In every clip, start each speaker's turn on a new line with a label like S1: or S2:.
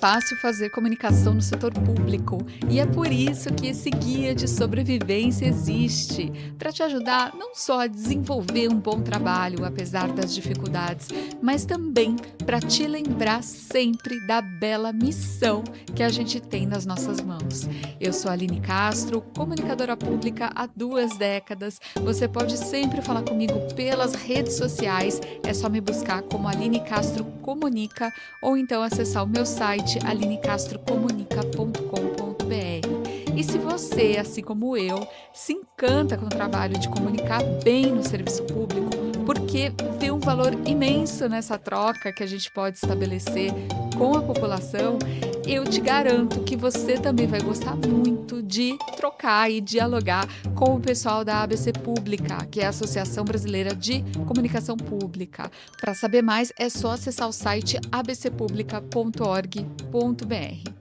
S1: fácil fazer comunicação no setor público e é por isso que esse guia de sobrevivência existe, para te ajudar não só a desenvolver um bom trabalho apesar das dificuldades, mas também para te lembrar sempre da bela missão que a gente tem nas nossas mãos. Eu sou a Aline Castro, comunicadora pública há 2 décadas. Você pode sempre falar comigo pelas redes sociais, é só me buscar como Aline Castro Comunica ou então acessar o meu site alinecastrocomunica.com.br. E se você, assim como eu, se encanta com o trabalho de comunicar bem no serviço público, porque vê um valor imenso nessa troca que a gente pode estabelecer com a população, eu te garanto que você também vai gostar muito de trocar e dialogar com o pessoal da ABC Pública, que é a Associação Brasileira de Comunicação Pública. Para saber mais, é só acessar o site abcpublica.org.br.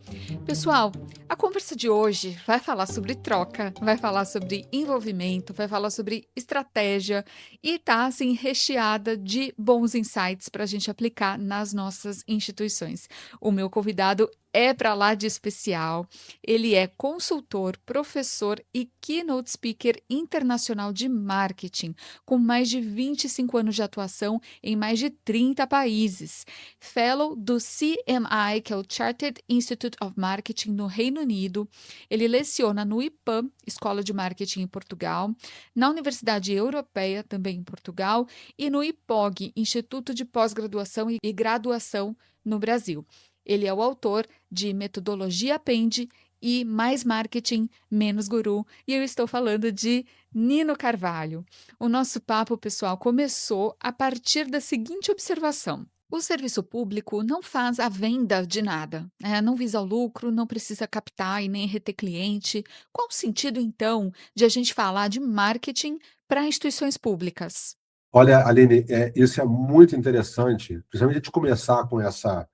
S1: Pessoal, a conversa de hoje vai falar sobre troca, vai falar sobre envolvimento, vai falar sobre estratégia e tá, assim, recheada de bons insights para a gente aplicar nas nossas instituições. O meu convidado é para lá de especial. Ele é consultor, professor e keynote speaker internacional de marketing, com mais de 25 anos de atuação em mais de 30 países. Fellow do CMI, que é o Chartered Institute of Marketing no Reino Unido. Ele leciona no IPAM, Escola de Marketing em Portugal, na Universidade Europeia, também em Portugal, e no IPOG, Instituto de Pós-Graduação e Graduação no Brasil. Ele é o autor de Metodologia Apende e Mais Marketing, Menos Guru, e eu estou falando de Nino Carvalho. O nosso papo, pessoal, começou a partir da seguinte observação. O serviço público não faz a venda de nada, não visa o lucro, não precisa captar e nem reter cliente. Qual o sentido, então, de a gente falar de marketing para instituições públicas?
S2: Olha, Aline, isso é muito interessante, principalmente a gente começar com essa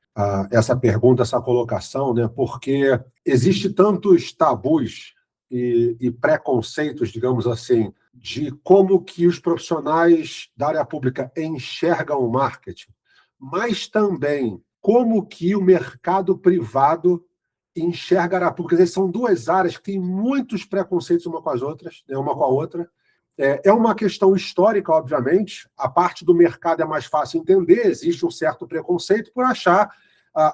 S2: pergunta, essa colocação, né? Porque existe tantos tabus e preconceitos, digamos assim, de como que os profissionais da área pública enxergam o marketing, mas também como que o mercado privado enxerga a área pública. Quer dizer, são 2 áreas que têm muitos preconceitos uma com as outras, né? Uma com a outra. É uma questão histórica, obviamente. A parte do mercado é mais fácil entender, existe um certo preconceito por achar,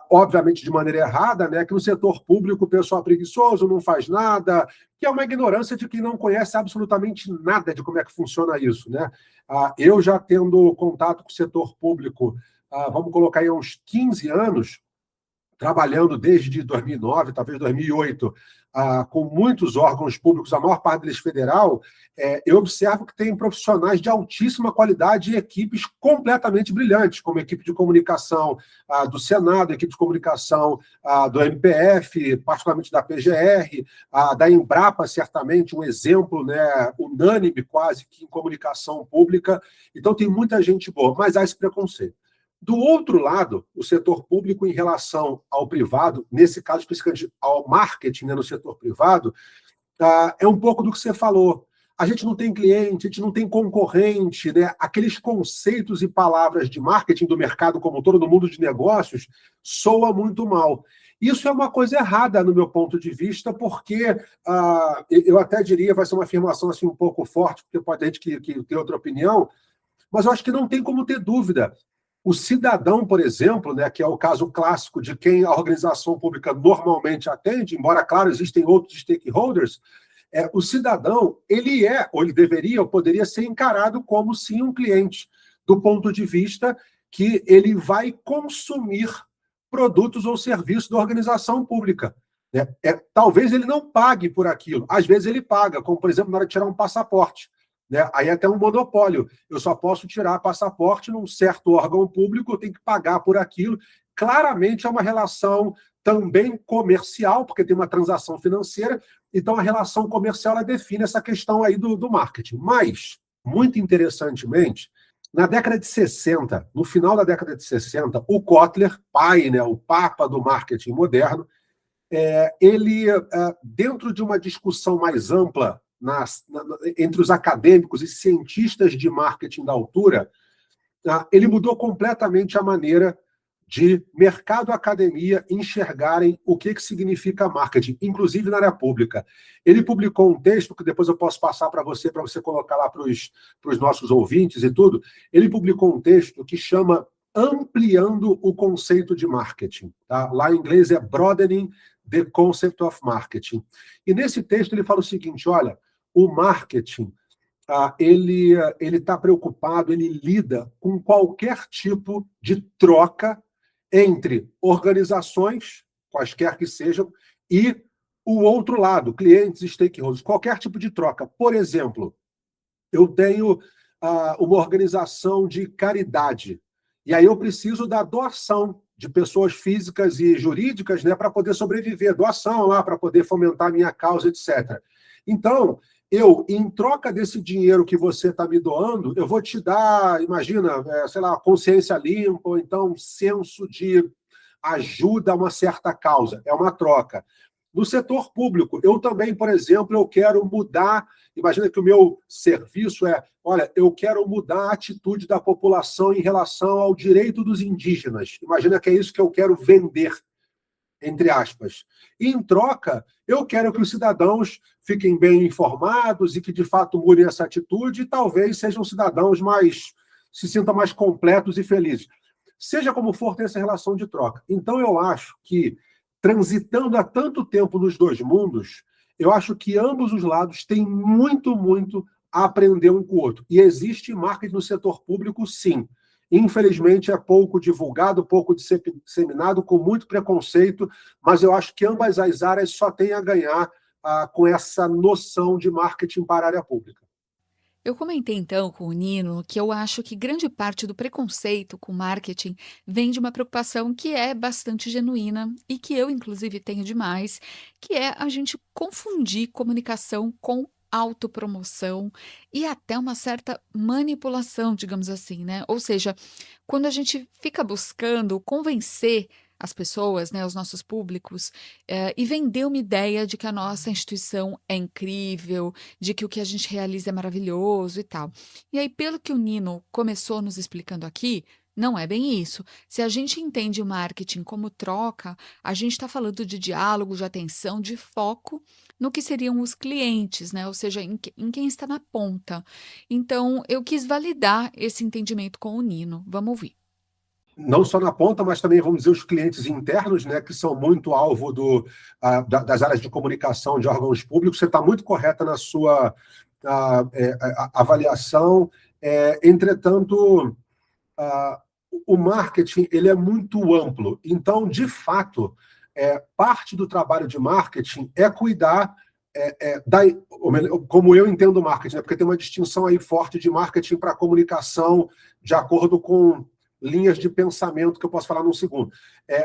S2: obviamente de maneira errada, né, que no setor público o pessoal é preguiçoso, não faz nada, que é uma ignorância de quem não conhece absolutamente nada de como é que funciona isso, né? Eu já tendo contato com o setor público, vamos colocar aí uns 15 anos, trabalhando desde 2009, talvez 2008, com muitos órgãos públicos, a maior parte deles federal, eu observo que tem profissionais de altíssima qualidade e equipes completamente brilhantes, como a equipe de comunicação do Senado, a equipe de comunicação do MPF, particularmente da PGR, da Embrapa, certamente, um exemplo, né, unânime quase que em comunicação pública. Então, tem muita gente boa, mas há esse preconceito. Do outro lado, o setor público em relação ao privado, nesse caso especificamente ao marketing, né, no setor privado, é um pouco do que você falou. A gente não tem cliente, a gente não tem concorrente, né? Aqueles conceitos e palavras de marketing do mercado como todo, no mundo de negócios, soa muito mal. Isso é uma coisa errada, no meu ponto de vista, porque eu até diria, vai ser uma afirmação assim, um pouco forte, porque pode ter gente que tem outra opinião, mas eu acho que não tem como ter dúvida. O cidadão, por exemplo, né, que é o caso clássico de quem a organização pública normalmente atende, embora, claro, existem outros stakeholders, o cidadão, ele ou ele deveria, ou poderia ser encarado como, sim, um cliente, do ponto de vista que ele vai consumir produtos ou serviços da organização pública. Né? Talvez ele não pague por aquilo, às vezes ele paga, como, por exemplo, na hora de tirar um passaporte. Né? Aí é até um monopólio. Eu só posso tirar passaporte num certo órgão público, eu tenho que pagar por aquilo. Claramente é uma relação também comercial, porque tem uma transação financeira, então a relação comercial ela define essa questão aí do marketing. Mas, muito interessantemente, na década de 60, no final da década de 60, o Kotler, pai, né, o papa do marketing moderno, ele, dentro de uma discussão mais ampla entre os acadêmicos e cientistas de marketing da altura, ele mudou completamente a maneira de mercado e academia enxergarem o que significa marketing, inclusive na área pública. Ele publicou um texto, que depois eu posso passar para você colocar lá para os nossos ouvintes e tudo. Ele publicou um texto que chama Ampliando o Conceito de Marketing. Tá? Lá em inglês é Broadening the Concept of Marketing. E nesse texto ele fala o seguinte, olha, o marketing ele está preocupado, ele lida com qualquer tipo de troca entre organizações, quaisquer que sejam, e o outro lado, clientes, stakeholders, qualquer tipo de troca. Por exemplo, eu tenho uma organização de caridade, e aí eu preciso da doação de pessoas físicas e jurídicas, né, para poder sobreviver, doação lá, para poder fomentar a minha causa, etc. Então, em troca desse dinheiro que você está me doando, eu vou te dar, imagina, sei lá, consciência limpa, ou então um senso de ajuda a uma certa causa. É uma troca. No setor público, eu também, por exemplo, eu quero mudar, imagina que o meu serviço olha, eu quero mudar a atitude da população em relação ao direito dos indígenas. Imagina que é isso que eu quero vender, entre aspas. E, em troca, eu quero que os cidadãos fiquem bem informados e que, de fato, mudem essa atitude e talvez sejam cidadãos se sintam mais completos e felizes. Seja como for, tem essa relação de troca. Então, eu acho que, transitando há tanto tempo nos dois mundos, eu acho que ambos os lados têm muito, muito a aprender um com o outro. E existe marketing no setor público, sim. Infelizmente, é pouco divulgado, pouco disseminado, com muito preconceito, mas eu acho que ambas as áreas só têm a ganhar com essa noção de marketing para a área pública.
S1: Eu comentei então com o Nino que eu acho que grande parte do preconceito com marketing vem de uma preocupação que é bastante genuína e que eu, inclusive, tenho demais, que é a gente confundir comunicação com autopromoção e até uma certa manipulação, digamos assim, né? Ou seja, quando a gente fica buscando convencer as pessoas, né, os nossos públicos, e vender uma ideia de que a nossa instituição é incrível, de que o que a gente realiza é maravilhoso e tal. E aí, pelo que o Nino começou nos explicando aqui, não é bem isso. Se a gente entende o marketing como troca, a gente está falando de diálogo, de atenção, de foco no que seriam os clientes, né? Ou seja, em quem está na ponta. Então, eu quis validar esse entendimento com o Nino. Vamos ouvir.
S2: Não só na ponta, mas também, vamos dizer, os clientes internos, né, que são muito alvo das áreas de comunicação de órgãos públicos. Você está muito correta na sua avaliação. Entretanto, o marketing ele é muito amplo. Então, de fato, parte do trabalho de marketing é cuidar como eu entendo o marketing, né, porque tem uma distinção aí forte de marketing para comunicação, de acordo com linhas de pensamento que eu posso falar num segundo.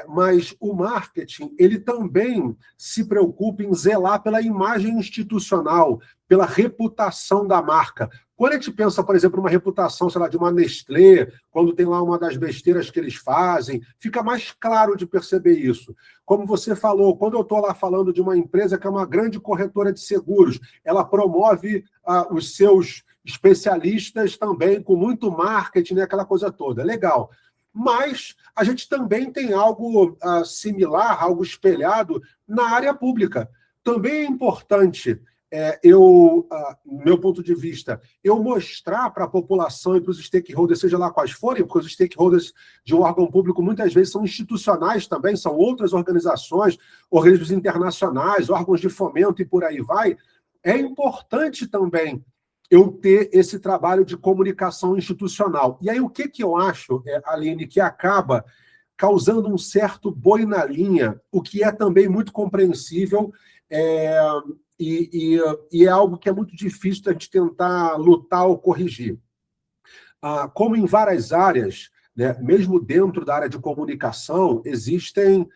S2: Mas o marketing, ele também se preocupa em zelar pela imagem institucional, pela reputação da marca. Quando a gente pensa, por exemplo, numa reputação, sei lá, de uma Nestlé, quando tem lá uma das besteiras que eles fazem, fica mais claro de perceber isso. Como você falou, quando eu estou lá falando de uma empresa que é uma grande corretora de seguros, ela promove os seus especialistas também, com muito marketing, né, aquela coisa toda. Legal. Mas a gente também tem algo similar, algo espelhado na área pública. Também é importante, meu ponto de vista, eu mostrar para a população e para os stakeholders, seja lá quais forem, porque os stakeholders de um órgão público muitas vezes são institucionais também, são outras organizações, organismos internacionais, órgãos de fomento e por aí vai. É importante também eu ter esse trabalho de comunicação institucional. E aí o que eu acho, Aline, que acaba causando um certo boi na linha, o que é também muito compreensível, e é algo que é muito difícil da gente tentar lutar ou corrigir. Como em várias áreas, né, mesmo dentro da área de comunicação, existem,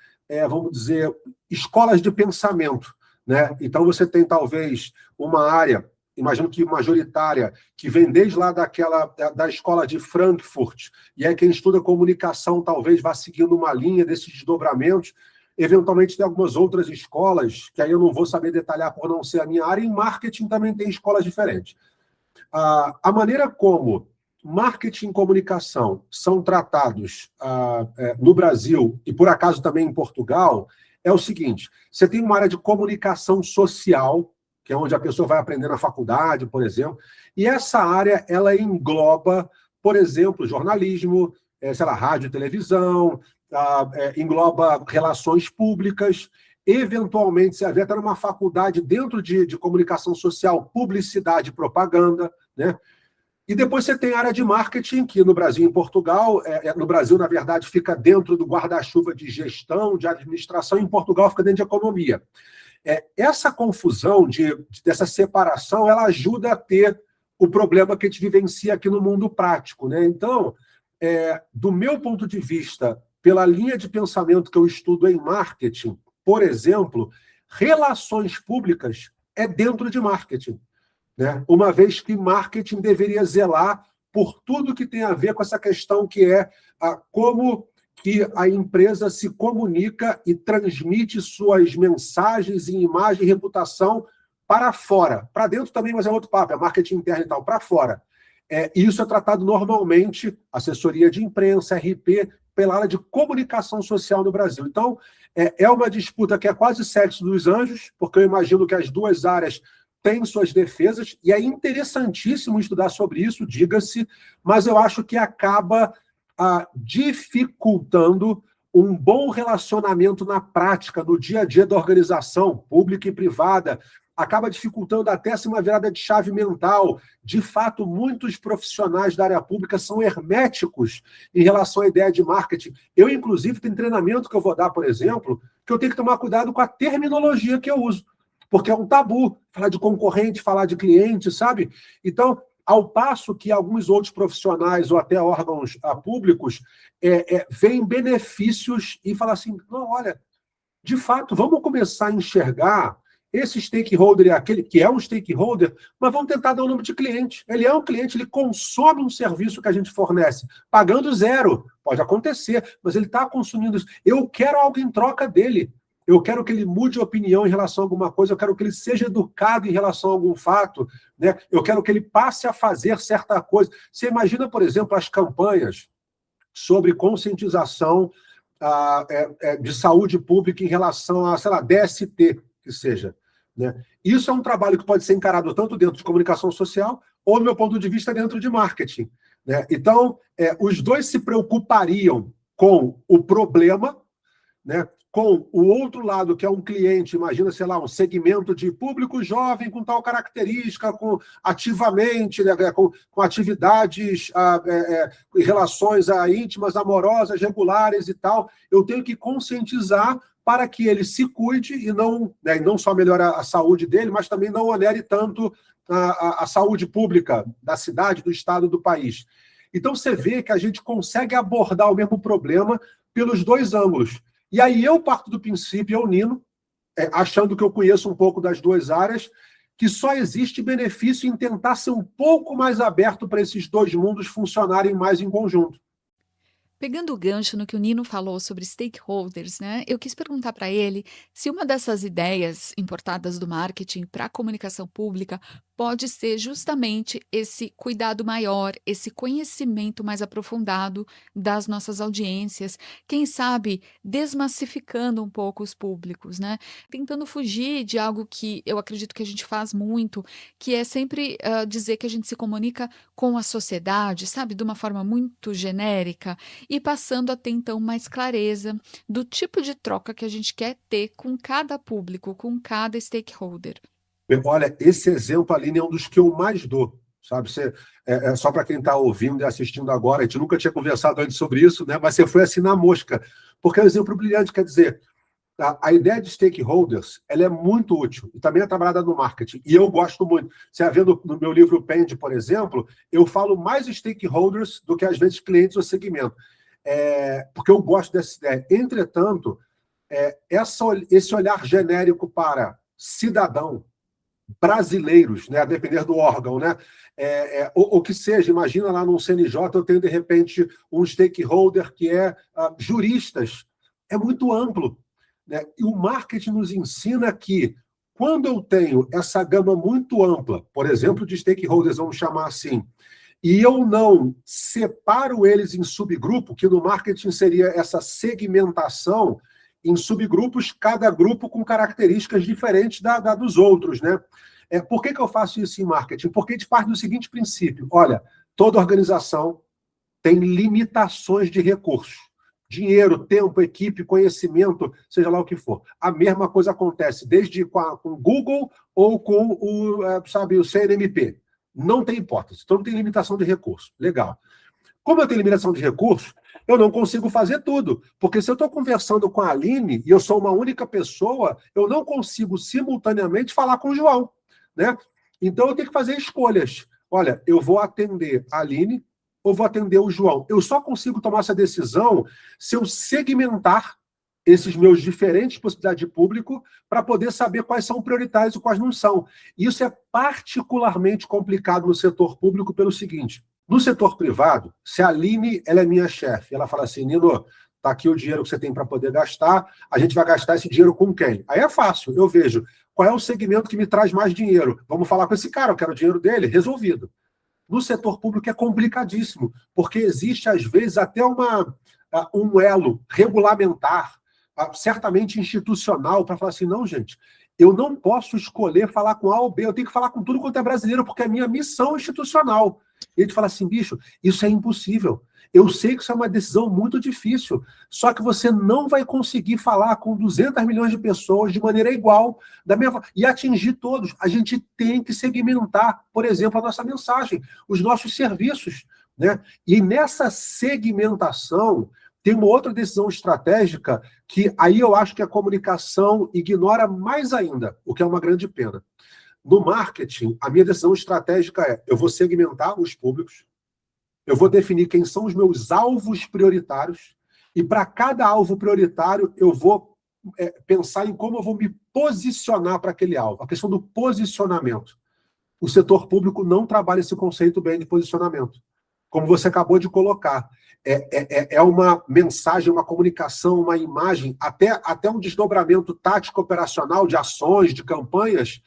S2: vamos dizer, escolas de pensamento. Né? Então, você tem, talvez, uma área, imagino que majoritária, que vem desde lá da escola de Frankfurt, e aí quem estuda comunicação talvez vá seguindo uma linha desses desdobramentos. Eventualmente tem algumas outras escolas, que aí eu não vou saber detalhar por não ser a minha área, e em marketing também tem escolas diferentes. A maneira como marketing e comunicação são tratados no Brasil, e por acaso também em Portugal, é o seguinte: você tem uma área de comunicação social, que é onde a pessoa vai aprender na faculdade, por exemplo, e essa área ela engloba, por exemplo, jornalismo, sei lá, rádio e televisão, engloba relações públicas, eventualmente você vê até numa faculdade dentro de comunicação social, publicidade e propaganda, né? E depois você tem a área de marketing, que no Brasil e em Portugal, no Brasil, na verdade, fica dentro do guarda-chuva de gestão, de administração, e em Portugal fica dentro de economia. Essa confusão, dessa separação, ela ajuda a ter o problema que a gente vivencia aqui no mundo prático, né? Então, do meu ponto de vista, pela linha de pensamento que eu estudo em marketing, por exemplo, relações públicas é dentro de marketing, né? Uma vez que marketing deveria zelar por tudo que tem a ver com essa questão que é como que a empresa se comunica e transmite suas mensagens em imagem e reputação para fora. Para dentro também, mas é outro papo, é marketing interno e tal, para fora. Isso é tratado normalmente, assessoria de imprensa, RP, pela área de comunicação social no Brasil. Então, é uma disputa que é quase sexo dos anjos, porque eu imagino que as duas áreas têm suas defesas, e é interessantíssimo estudar sobre isso, diga-se, mas eu acho que acaba dificultando um bom relacionamento na prática, no dia a dia da organização, pública e privada, acaba dificultando até assim, uma virada de chave mental. De fato, muitos profissionais da área pública são herméticos em relação à ideia de marketing. Eu, inclusive, tenho treinamento que eu vou dar, por exemplo, que eu tenho que tomar cuidado com a terminologia que eu uso, porque é um tabu falar de concorrente, falar de cliente, sabe? Então, ao passo que alguns outros profissionais ou até órgãos públicos veem benefícios e falam assim, não, olha, de fato, vamos começar a enxergar esse stakeholder, aquele que é um stakeholder, mas vamos tentar dar o nome de cliente. Ele é um cliente, ele consome um serviço que a gente fornece, pagando zero. Pode acontecer, mas ele está consumindo isso. Eu quero algo em troca dele. Eu quero que ele mude de opinião em relação a alguma coisa, eu quero que ele seja educado em relação a algum fato, né? Eu quero que ele passe a fazer certa coisa. Você imagina, por exemplo, as campanhas sobre conscientização de saúde pública em relação a, sei lá, DST, que seja, né? Isso é um trabalho que pode ser encarado tanto dentro de comunicação social ou, do meu ponto de vista, dentro de marketing, né? Então, os dois se preocupariam com o problema, né? Com o outro lado, que é um cliente, imagina, sei lá, um segmento de público jovem com tal característica, ativamente, né, com atividades em relações íntimas, amorosas, regulares e tal. Eu tenho que conscientizar para que ele se cuide e não só melhore a saúde dele, mas também não onere tanto a saúde pública da cidade, do estado, do país. Então, você vê que a gente consegue abordar o mesmo problema pelos dois ângulos. E aí eu parto do princípio, eu, Nino, achando que eu conheço um pouco das duas áreas, que só existe benefício em tentar ser um pouco mais aberto para esses dois mundos funcionarem mais em conjunto.
S1: Pegando o gancho no que o Nino falou sobre stakeholders, né? Eu quis perguntar para ele se uma dessas ideias importadas do marketing para a comunicação pública pode ser justamente esse cuidado maior, esse conhecimento mais aprofundado das nossas audiências, quem sabe desmassificando um pouco os públicos, né? Tentando fugir de algo que eu acredito que a gente faz muito, que é sempre dizer que a gente se comunica com a sociedade, sabe, de uma forma muito genérica, e passando a ter, então, mais clareza do tipo de troca que a gente quer ter com cada público, com cada stakeholder.
S2: Olha, esse exemplo, Aline, é um dos que eu mais dou, sabe? Só para quem está ouvindo e assistindo agora, a gente nunca tinha conversado antes sobre isso, né? Mas você foi assim na mosca, porque é um exemplo brilhante, quer dizer, a ideia de stakeholders, ela é muito útil, e também é trabalhada no marketing, e eu gosto muito. Você vê no meu livro Pend, por exemplo, eu falo mais stakeholders do que, às vezes, clientes ou segmento. Porque eu gosto dessa ideia. Entretanto, esse olhar genérico para cidadão, brasileiros, né, a depender do órgão, né, ou que seja, imagina lá no CNJ, eu tenho, de repente, um stakeholder que juristas. É muito amplo, né? E o marketing nos ensina que, quando eu tenho essa gama muito ampla, por exemplo, de stakeholders, vamos chamar assim, e eu não separo eles em subgrupo, que no marketing seria essa segmentação em subgrupos, cada grupo com características diferentes dos outros, né? Por que eu faço isso em marketing? Porque a gente parte do seguinte princípio: olha, toda organização tem limitações de recursos. Dinheiro, tempo, equipe, conhecimento, seja lá o que for. A mesma coisa acontece desde com o Google ou com o CNMP. Não tem hipótese. Então não tem limitação de recursos. Legal. Como eu tenho limitação de recursos, eu não consigo fazer tudo. Porque se eu estou conversando com a Aline e eu sou uma única pessoa, eu não consigo simultaneamente falar com o João, né? Então eu tenho que fazer escolhas. Olha, eu vou atender a Aline ou vou atender o João? Eu só consigo tomar essa decisão se eu segmentar esses meus diferentes possibilidades de público para poder saber quais são prioritários e quais não são. Isso é particularmente complicado no setor público pelo seguinte: no setor privado, se a Aline ela é minha chefe, ela fala assim: Nino, tá aqui o dinheiro que você tem para poder gastar, a gente vai gastar esse dinheiro com quem? Aí é fácil, eu vejo qual é o segmento que me traz mais dinheiro. Vamos falar com esse cara, eu quero o dinheiro dele, resolvido. No setor público é complicadíssimo, porque existe, às vezes, até um elo regulamentar, certamente institucional, para falar assim: não, gente, eu não posso escolher falar com A ou B, eu tenho que falar com tudo quanto é brasileiro, porque é a minha missão institucional. E a gente fala assim: bicho, isso é impossível. Eu sei que isso é uma decisão muito difícil, só que você não vai conseguir falar com 200 milhões de pessoas de maneira igual e atingir todos. A gente tem que segmentar, por exemplo, a nossa mensagem, os nossos serviços, né? E nessa segmentação tem uma outra decisão estratégica que aí eu acho que a comunicação ignora mais ainda, o que é uma grande pena. No marketing, a minha decisão estratégica é: eu vou segmentar os públicos, eu vou definir quem são os meus alvos prioritários, e para cada alvo prioritário eu vou pensar em como eu vou me posicionar para aquele alvo. A questão do posicionamento. O setor público não trabalha esse conceito bem de posicionamento. Como você acabou de colocar, é uma mensagem, uma comunicação, uma imagem, até um desdobramento tático operacional de ações, de campanhas,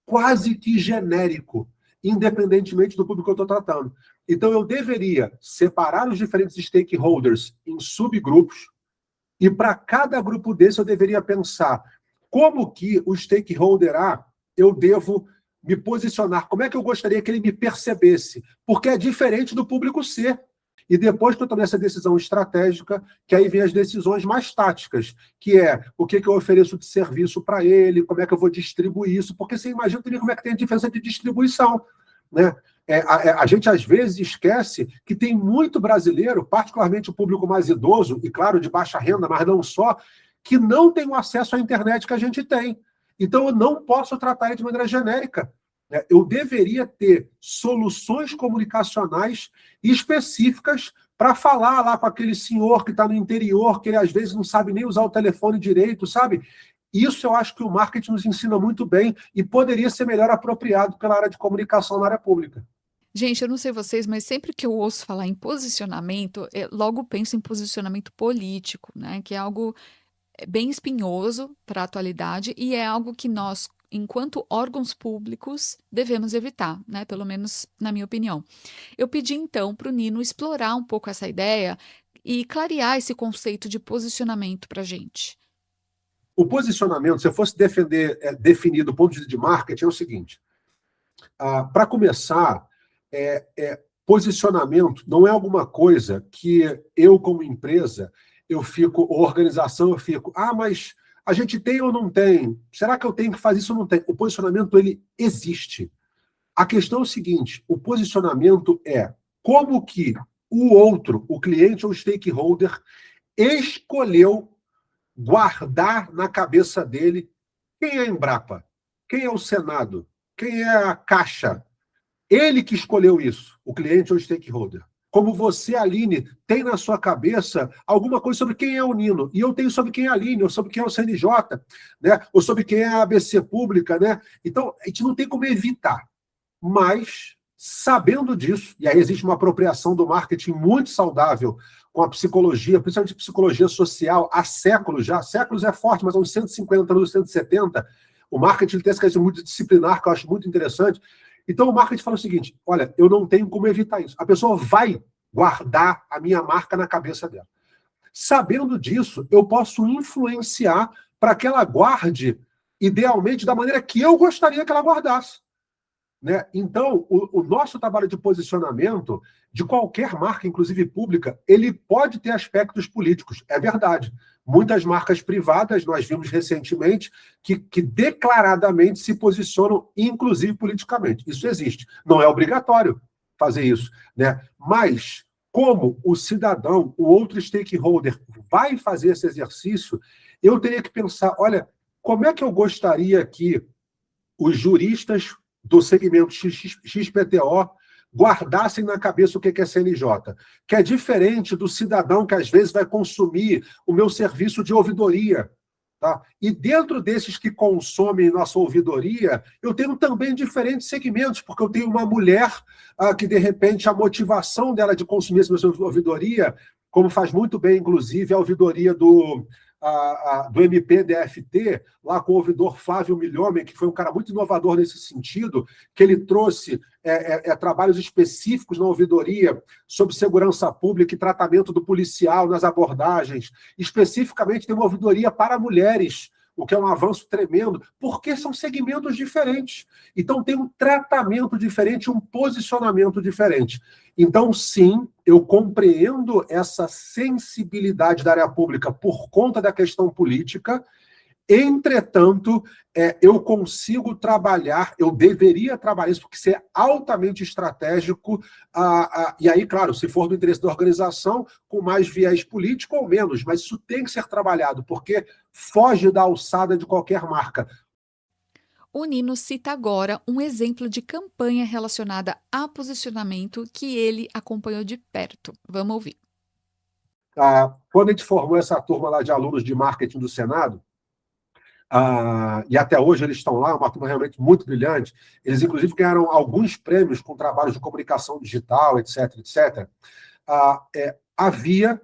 S2: quase que genérico, independentemente do público que eu estou tratando. Então, eu deveria separar os diferentes stakeholders em subgrupos, e para cada grupo desse eu deveria pensar como que o stakeholder A eu devo me posicionar, como é que eu gostaria que ele me percebesse, porque é diferente do público C. E depois que eu tomei essa decisão estratégica, que aí vem as decisões mais táticas, que é o que eu ofereço de serviço para ele, como é que eu vou distribuir isso, porque você imagina também como é que tem a diferença de distribuição, né? A gente às vezes esquece que tem muito brasileiro, particularmente o público mais idoso, e claro, de baixa renda, mas não só, que não tem o acesso à internet que a gente tem. Então eu não posso tratar ele de maneira genérica. Eu deveria ter soluções comunicacionais específicas para falar lá com aquele senhor que está no interior, que ele às vezes não sabe nem usar o telefone direito, sabe? Isso eu acho que o marketing nos ensina muito bem e poderia ser melhor apropriado pela área de comunicação na área pública.
S1: Gente, eu não sei vocês, mas sempre que eu ouço falar em posicionamento, logo penso em posicionamento político, né? Que é algo bem espinhoso para a atualidade e é algo que nós, enquanto órgãos públicos, devemos evitar, né? Pelo menos na minha opinião. Eu pedi então para o Nino explorar um pouco essa ideia e clarear esse conceito de posicionamento para a gente.
S2: O posicionamento, se eu fosse definir do ponto de vista de marketing, é o seguinte: para começar, posicionamento não é alguma coisa que eu, como empresa, organização, eu fico, mas a gente tem ou não tem? Será que eu tenho que fazer isso ou não tem? O posicionamento, ele existe. A questão é o seguinte: o posicionamento é como que o outro, o cliente ou o stakeholder, escolheu guardar na cabeça dele quem é a Embrapa, quem é o Senado, quem é a Caixa. Ele que escolheu isso, o cliente ou o stakeholder. Como você, Aline, tem na sua cabeça alguma coisa sobre quem é o Nino, e eu tenho sobre quem é a Aline, ou sobre quem é o CNJ, né? Ou sobre quem é a ABC Pública, né? Então, a gente não tem como evitar. Mas, sabendo disso, e aí existe uma apropriação do marketing muito saudável com a psicologia, principalmente psicologia social, há séculos já. Séculos é forte, mas há uns 150 anos, 170, o marketing tem essa questão multidisciplinar, que eu acho muito interessante. Então o marketing fala o seguinte, olha, eu não tenho como evitar isso. A pessoa vai guardar a minha marca na cabeça dela. Sabendo disso, eu posso influenciar para que ela guarde, idealmente, da maneira que eu gostaria que ela guardasse. Né? Então, o nosso trabalho de posicionamento, de qualquer marca, inclusive pública, ele pode ter aspectos políticos, é verdade. Muitas marcas privadas, nós vimos recentemente, que declaradamente se posicionam, inclusive politicamente. Isso existe. Não é obrigatório fazer isso. Né? Mas, como o cidadão, o outro stakeholder, vai fazer esse exercício, eu teria que pensar, olha, como é que eu gostaria que os juristas do segmento XPTO guardassem na cabeça o que é CNJ, que é diferente do cidadão que às vezes vai consumir o meu serviço de ouvidoria. Tá? E dentro desses que consomem nossa ouvidoria, eu tenho também diferentes segmentos, porque eu tenho uma mulher que, de repente, a motivação dela de consumir essa ouvidoria, como faz muito bem, inclusive, a ouvidoria do MPDFT, lá com o ouvidor Flávio Milhomem, que foi um cara muito inovador nesse sentido, que ele trouxe trabalhos específicos na ouvidoria sobre segurança pública e tratamento do policial nas abordagens. Especificamente, tem uma ouvidoria para mulheres, o que é um avanço tremendo, porque são segmentos diferentes. Então, tem um tratamento diferente, um posicionamento diferente. Então, sim, eu compreendo essa sensibilidade da área pública por conta da questão política. Entretanto, eu consigo trabalhar, eu deveria trabalhar isso, porque isso é altamente estratégico, e aí, claro, se for do interesse da organização, com mais viés político ou menos, mas isso tem que ser trabalhado, porque foge da alçada de qualquer marca.
S1: O Nino cita agora um exemplo de campanha relacionada a posicionamento que ele acompanhou de perto. Vamos ouvir.
S2: Quando a gente formou essa turma lá de alunos de marketing do Senado, e até hoje eles estão lá, uma turma realmente muito brilhante, eles inclusive ganharam alguns prêmios com trabalhos de comunicação digital, etc, etc. Havia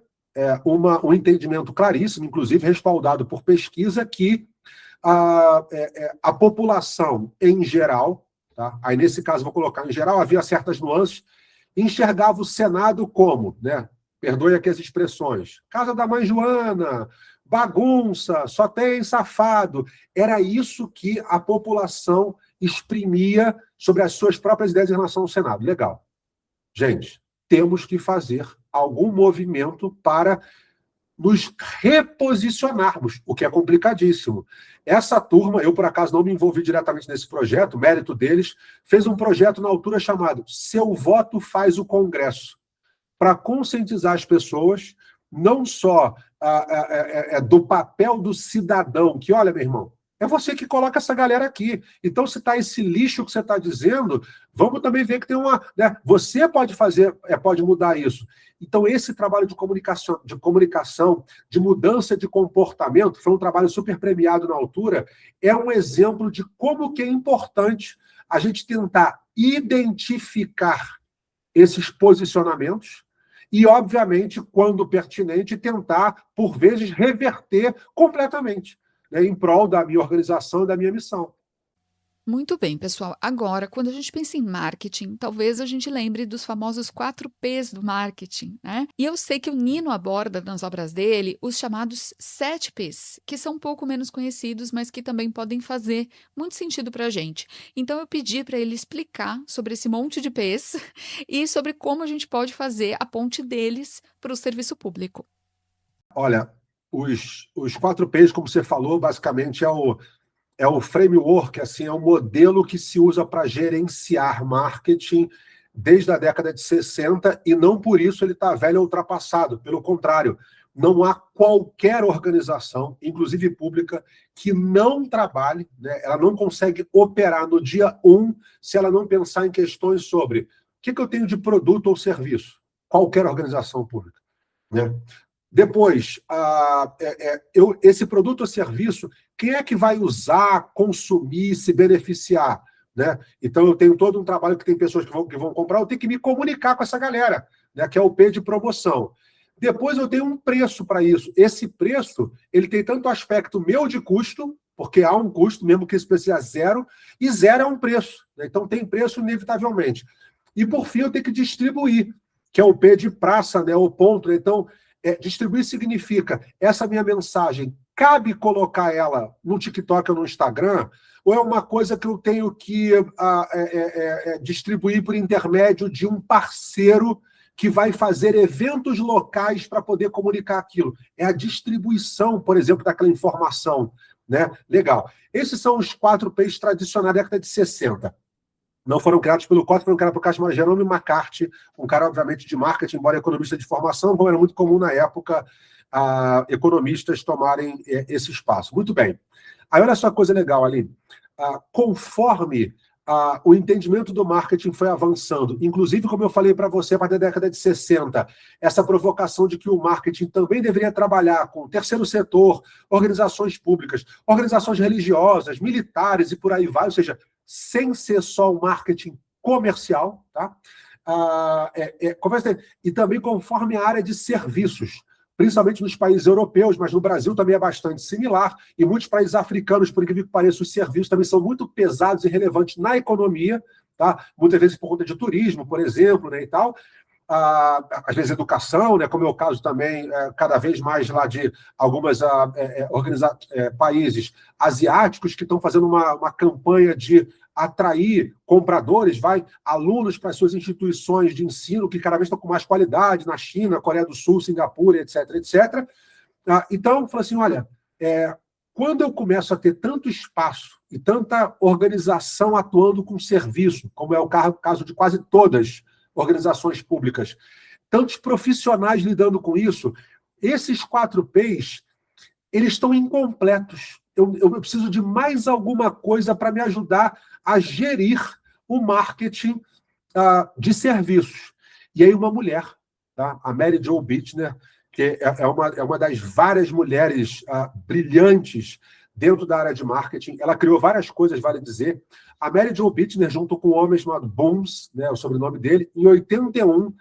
S2: um entendimento claríssimo, inclusive respaldado por pesquisa, que a população em geral, tá? Aí nesse caso vou colocar em geral, havia certas nuances, enxergava o Senado como, né? Perdoe aqui as expressões, casa da mãe Joana, bagunça, só tem safado. Era isso que a população exprimia sobre as suas próprias ideias em relação ao Senado. Legal. Gente, temos que fazer algum movimento para nos reposicionarmos, o que é complicadíssimo. Essa turma, eu por acaso não me envolvi diretamente nesse projeto, mérito deles, fez um projeto na altura chamado Seu Voto Faz o Congresso, para conscientizar as pessoas, não só do papel do cidadão, que, olha, meu irmão, é você que coloca essa galera aqui. Então, se está esse lixo que você está dizendo, vamos também ver que tem uma... Né, você pode fazer, pode mudar isso. Então, esse trabalho de comunicação, de mudança de comportamento, foi um trabalho super premiado na altura, é um exemplo de como que é importante a gente tentar identificar esses posicionamentos e, obviamente, quando pertinente, tentar, por vezes, reverter completamente, né, em prol da minha organização e da minha missão.
S1: Muito bem, pessoal. Agora, quando a gente pensa em marketing, talvez a gente lembre dos famosos 4 P's do marketing, né? E eu sei que o Nino aborda nas obras dele os chamados 7 P's, que são um pouco menos conhecidos, mas que também podem fazer muito sentido para a gente. Então, eu pedi para ele explicar sobre esse monte de P's e sobre como a gente pode fazer a ponte deles para o serviço público.
S2: Olha, os 4 P's, como você falou, basicamente é o framework, assim, é o modelo que se usa para gerenciar marketing desde a década de 60, e não por isso ele está velho ou ultrapassado. Pelo contrário, não há qualquer organização, inclusive pública, que não trabalhe, né, ela não consegue operar no dia 1 se ela não pensar em questões sobre o que eu tenho de produto ou serviço. Qualquer organização pública. Né? Depois, esse produto ou serviço, quem é que vai usar, consumir, se beneficiar? Né? Então, eu tenho todo um trabalho que tem pessoas que vão comprar, eu tenho que me comunicar com essa galera, né, que é o P de promoção. Depois, eu tenho um preço para isso. Esse preço, ele tem tanto aspecto meu de custo, porque há um custo, mesmo que esse preço seja zero, e zero é um preço, né? Então tem preço inevitavelmente. E, por fim, eu tenho que distribuir, que é o P de praça, né, o ponto. Então, distribuir significa, essa minha mensagem, cabe colocar ela no TikTok ou no Instagram, ou é uma coisa que eu tenho que distribuir por intermédio de um parceiro que vai fazer eventos locais para poder comunicar aquilo? É a distribuição, por exemplo, daquela informação, né? Legal. Esses são os 4 P's tradicionais da década de 60. Não foram criados pelo Kotler, foram criados por Casimir Jerome McCarthy, um cara, obviamente, de marketing, embora economista de formação, como era muito comum na época, economistas tomarem esse espaço. Muito bem. Aí, olha só a coisa legal, Aline. Conforme o entendimento do marketing foi avançando, inclusive, como eu falei para você, a partir da década de 60, essa provocação de que o marketing também deveria trabalhar com o terceiro setor, organizações públicas, organizações religiosas, militares e por aí vai, ou seja, sem ser só o marketing comercial, tá? E também conforme a área de serviços, principalmente nos países europeus, mas no Brasil também é bastante similar, e muitos países africanos, por incrível que pareça, os serviços também são muito pesados e relevantes na economia, tá? Muitas vezes por conta de turismo, por exemplo, né, e tal. Às vezes educação, né, como é o caso também, cada vez mais lá de algumas países asiáticos que estão fazendo uma campanha de atrair compradores, alunos para as suas instituições de ensino que cada vez estão com mais qualidade, na China, Coreia do Sul, Singapura, etc, etc. Então, eu falo assim, olha, quando eu começo a ter tanto espaço e tanta organização atuando com serviço, como é o caso de quase todas organizações públicas, tantos profissionais lidando com isso, esses 4 P's, eles estão incompletos. Eu preciso de mais alguma coisa para me ajudar a gerir o marketing de serviços. E aí uma mulher, tá? A Mary Jo Bittner, que é uma das várias mulheres brilhantes dentro da área de marketing, ela criou várias coisas, vale dizer. A Mary Jo Bittner, junto com um homem chamado Booms, né, o sobrenome dele, em 81,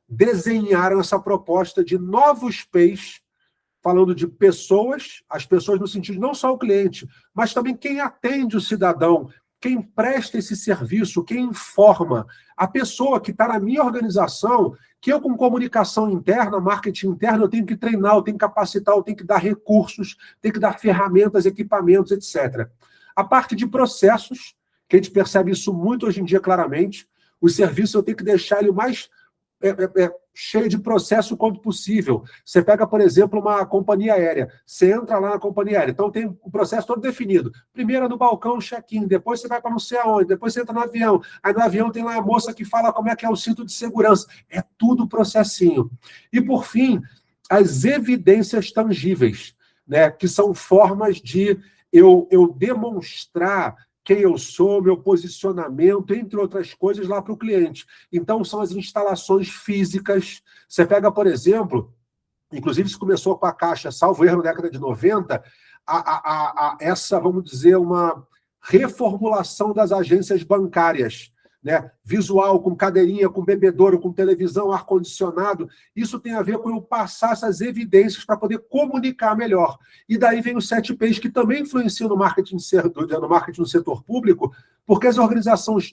S2: desenharam essa proposta de novos P's, falando de pessoas, as pessoas no sentido de não só o cliente, mas também quem atende o cidadão, quem presta esse serviço, quem informa, a pessoa que está na minha organização, que eu com comunicação interna, marketing interno, eu tenho que treinar, eu tenho que capacitar, eu tenho que dar recursos, tenho que dar ferramentas, equipamentos, etc. A parte de processos, que a gente percebe isso muito hoje em dia claramente, o serviço eu tenho que deixar ele o mais cheio de processo quanto possível. Você pega, por exemplo, uma companhia aérea. Você entra lá na companhia aérea, então tem o processo todo definido. Primeiro no balcão, check-in, depois você vai para não sei aonde, depois você entra no avião. Aí no avião tem lá a moça que fala como é que é o cinto de segurança. É tudo processinho. E, por fim, as evidências tangíveis, né, que são formas de eu demonstrar quem eu sou, meu posicionamento, entre outras coisas, lá para o cliente. Então, são as instalações físicas. Você pega, por exemplo, inclusive isso começou com a Caixa, salvo erro, na década de 90, essa, vamos dizer, uma reformulação das agências bancárias, né? Visual, com cadeirinha, com bebedouro, com televisão, ar-condicionado. Isso tem a ver com eu passar essas evidências para poder comunicar melhor. E daí vem os 7 P's, que também influenciam no marketing no setor público, porque as organizações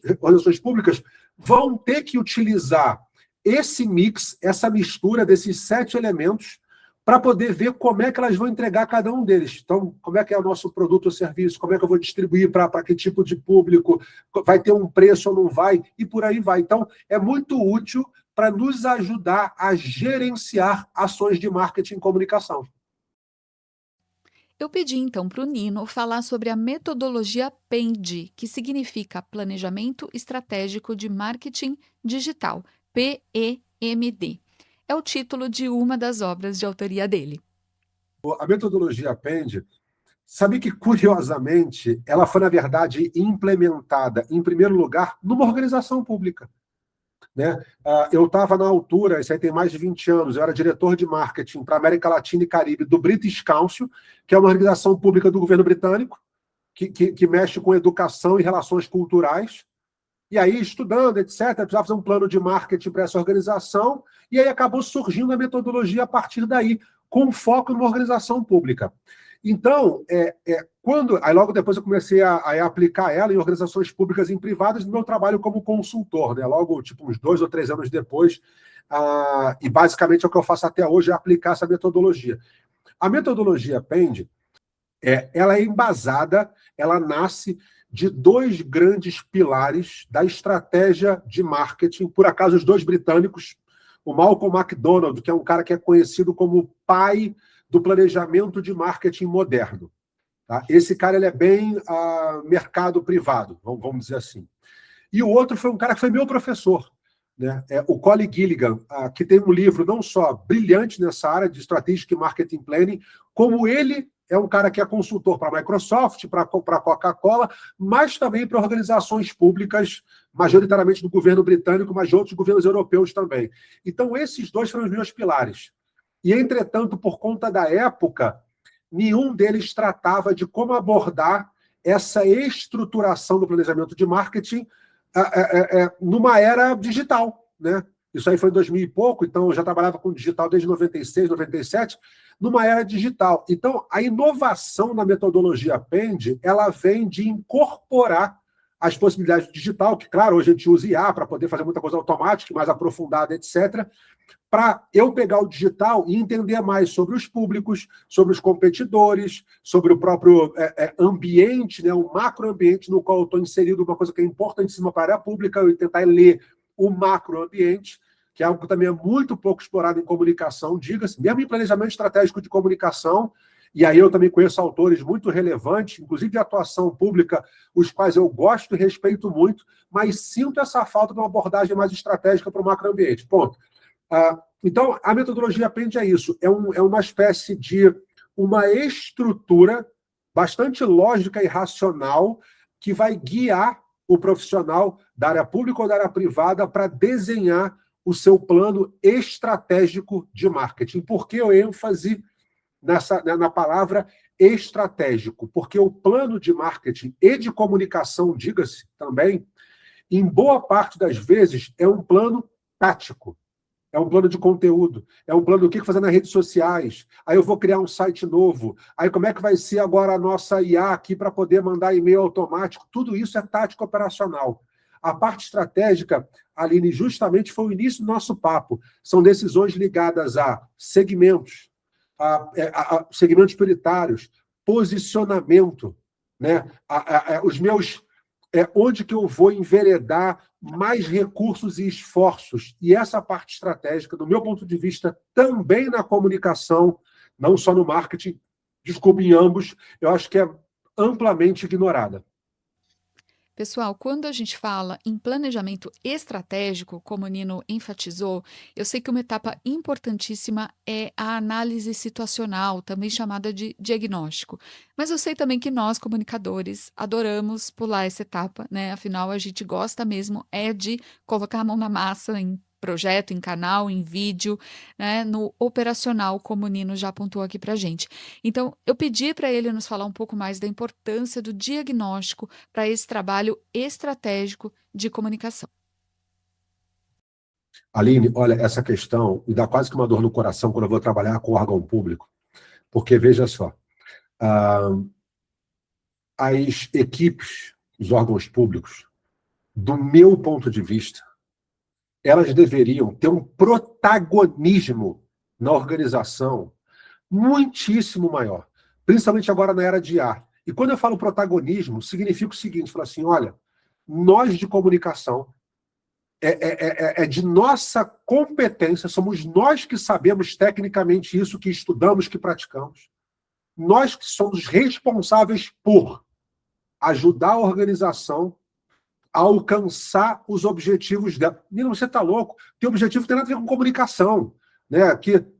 S2: públicas vão ter que utilizar esse mix, essa mistura desses 7 elementos, para poder ver como é que elas vão entregar cada um deles. Então, como é que é o nosso produto ou serviço, como é que eu vou distribuir para que tipo de público, vai ter um preço ou não vai, e por aí vai. Então, é muito útil para nos ajudar a gerenciar ações de marketing e comunicação.
S1: Eu pedi então para o Nino falar sobre a metodologia PEMD, que significa Planejamento Estratégico de Marketing Digital, PEMD. É o título de uma das obras de autoria dele.
S2: A metodologia PEMD, sabe que, curiosamente, ela foi, na verdade, implementada, em primeiro lugar, numa organização pública, né? Eu estava na altura, isso aí tem mais de 20 anos, eu era diretor de marketing para a América Latina e Caribe do British Council, que é uma organização pública do governo britânico, que mexe com educação e relações culturais. E aí, estudando, etc., precisava fazer um plano de marketing para essa organização, e aí acabou surgindo a metodologia a partir daí, com foco numa organização pública. Então, aí logo depois eu comecei a aplicar ela em organizações públicas e em privadas no meu trabalho como consultor, né? Logo, tipo, uns 2 ou 3 anos depois, e basicamente é o que eu faço até hoje, é aplicar essa metodologia. A metodologia PEND, ela é embasada, ela nasce de 2 grandes pilares da estratégia de marketing, por acaso os 2 britânicos, o Malcolm McDonald, que é um cara que é conhecido como o pai do planejamento de marketing moderno. Tá? Esse cara ele é bem mercado privado, vamos dizer assim. E o outro foi um cara que foi meu professor, né? O Colin Gilligan, que tem um livro não só brilhante nessa área de Strategic Marketing Planning, como ele é um cara que é consultor para a Microsoft, para a Coca-Cola, mas também para organizações públicas, majoritariamente do governo britânico, mas de outros governos europeus também. Então, esses 2 foram os meus pilares. E, entretanto, por conta da época, nenhum deles tratava de como abordar essa estruturação do planejamento de marketing numa era digital, né? Isso aí foi em 2000 e pouco, então eu já trabalhava com digital desde 96, 97, numa era digital. Então, a inovação na metodologia PEND, ela vem de incorporar as possibilidades do digital, que, claro, hoje a gente usa IA para poder fazer muita coisa automática, mais aprofundada, etc., para eu pegar o digital e entender mais sobre os públicos, sobre os competidores, sobre o próprio ambiente, né, o macroambiente no qual eu estou inserido, uma coisa que é importantíssima para a área pública, eu tentar ler o macroambiente, que é algo que também é muito pouco explorado em comunicação, diga-se, mesmo em planejamento estratégico de comunicação, e aí eu também conheço autores muito relevantes, inclusive de atuação pública, os quais eu gosto e respeito muito, mas sinto essa falta de uma abordagem mais estratégica para o macroambiente. Ponto. Então, a metodologia PEND é isso, é uma espécie de uma estrutura bastante lógica e racional que vai guiar o profissional da área pública ou da área privada para desenhar o seu plano estratégico de marketing. Por que o ênfase na palavra estratégico? Porque o plano de marketing e de comunicação, diga-se também, em boa parte das vezes, é um plano tático. É um plano de conteúdo, é um plano do que fazer nas redes sociais. Aí eu vou criar um site novo. Aí como é que vai ser agora a nossa IA aqui para poder mandar e-mail automático? Tudo isso é tática operacional. A parte estratégica, Aline, justamente foi o início do nosso papo. São decisões ligadas a segmentos, a segmentos prioritários, posicionamento, né? Os meus... onde que eu vou enveredar mais recursos e esforços. E essa parte estratégica, do meu ponto de vista, também na comunicação, não só no marketing, desculpe, em ambos, eu acho que é amplamente ignorada.
S1: Pessoal, quando a gente fala em planejamento estratégico, como o Nino enfatizou, eu sei que uma etapa importantíssima é a análise situacional, também chamada de diagnóstico. Mas eu sei também que nós, comunicadores, adoramos pular essa etapa, né? Afinal, a gente gosta mesmo de colocar a mão na massa em projeto, em canal, em vídeo, né? No operacional, como o Nino já apontou aqui para gente. Então, eu pedi para ele nos falar um pouco mais da importância do diagnóstico para esse trabalho estratégico de comunicação.
S2: Aline, olha, essa questão me dá quase que uma dor no coração quando eu vou trabalhar com órgão público, porque, veja só, as equipes, os órgãos públicos, do meu ponto de vista, elas deveriam ter um protagonismo na organização muitíssimo maior, principalmente agora na era de IA. E quando eu falo protagonismo, significa o seguinte, falo assim, olha, nós de comunicação, é de nossa competência, somos nós que sabemos tecnicamente isso, que estudamos, que praticamos, nós que somos responsáveis por ajudar a organização a alcançar os objetivos dela. Nino, você está louco? Teu objetivo tem nada a ver com comunicação. Né?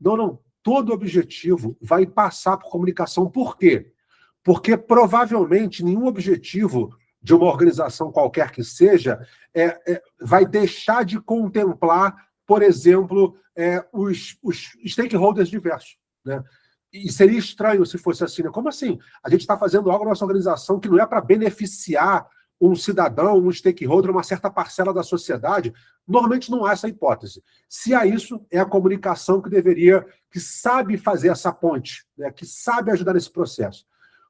S2: Não. Todo objetivo vai passar por comunicação. Por quê? Porque provavelmente nenhum objetivo de uma organização qualquer que seja vai deixar de contemplar, por exemplo, os stakeholders diversos. Né? E seria estranho se fosse assim. Né? Como assim? A gente está fazendo algo na nossa organização que não é para beneficiar um cidadão, um stakeholder, uma certa parcela da sociedade, normalmente não há essa hipótese. Se há isso, é a comunicação que sabe fazer essa ponte, né, que sabe ajudar nesse processo.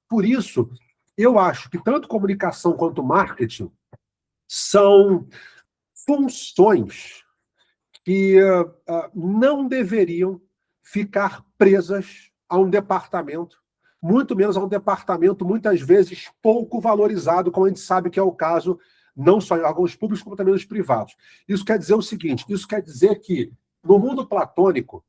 S2: Por isso, eu acho que tanto comunicação quanto marketing são funções que não deveriam ficar presas a um departamento, muito menos a um departamento muitas vezes pouco valorizado, como a gente sabe que é o caso não só em órgãos públicos, como também nos privados. Isso quer dizer o seguinte, isso quer dizer que no mundo platônico,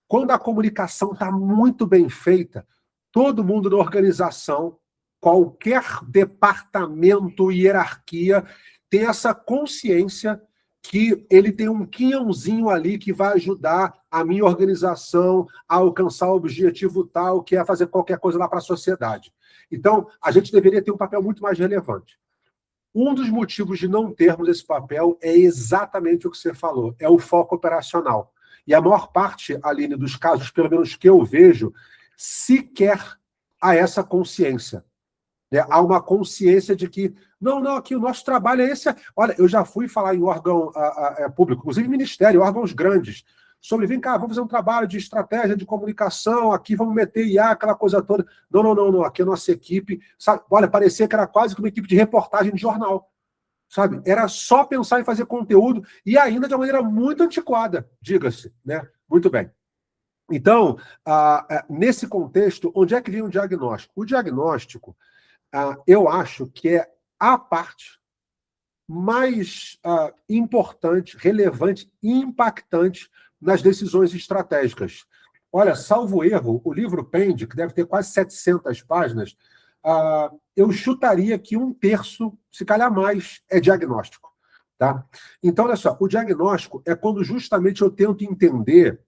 S2: quando a comunicação está muito bem feita, todo mundo na organização, qualquer departamento e hierarquia, tem essa consciência que ele tem um quinhãozinho ali que vai ajudar a minha organização a alcançar o objetivo tal, que é fazer qualquer coisa lá para a sociedade. Então, a gente deveria ter um papel muito mais relevante. Um dos motivos de não termos esse papel é exatamente o que você falou, é o foco operacional. E a maior parte, Aline, dos casos, pelo menos que eu vejo, sequer há essa consciência. Né? Há uma consciência de que, não, aqui o nosso trabalho é esse. Olha, eu já fui falar em órgão público, inclusive ministério, órgãos grandes, sobre, vem cá, vamos fazer um trabalho de estratégia de comunicação, aqui vamos meter IA, aquela coisa toda. Não, aqui a nossa equipe, sabe? Olha, parecia que era quase que uma equipe de reportagem de jornal, sabe? Era só pensar em fazer conteúdo e ainda de uma maneira muito antiquada, diga-se, né? Muito bem. Então, nesse contexto, onde é que vem o diagnóstico? O diagnóstico, eu acho que é a parte mais importante, relevante e impactante nas decisões estratégicas. Olha, salvo erro, o livro Pende, que deve ter quase 700 páginas, eu chutaria que 1/3, se calhar mais, é diagnóstico. Tá? Então, olha só, o diagnóstico é quando justamente eu tento entender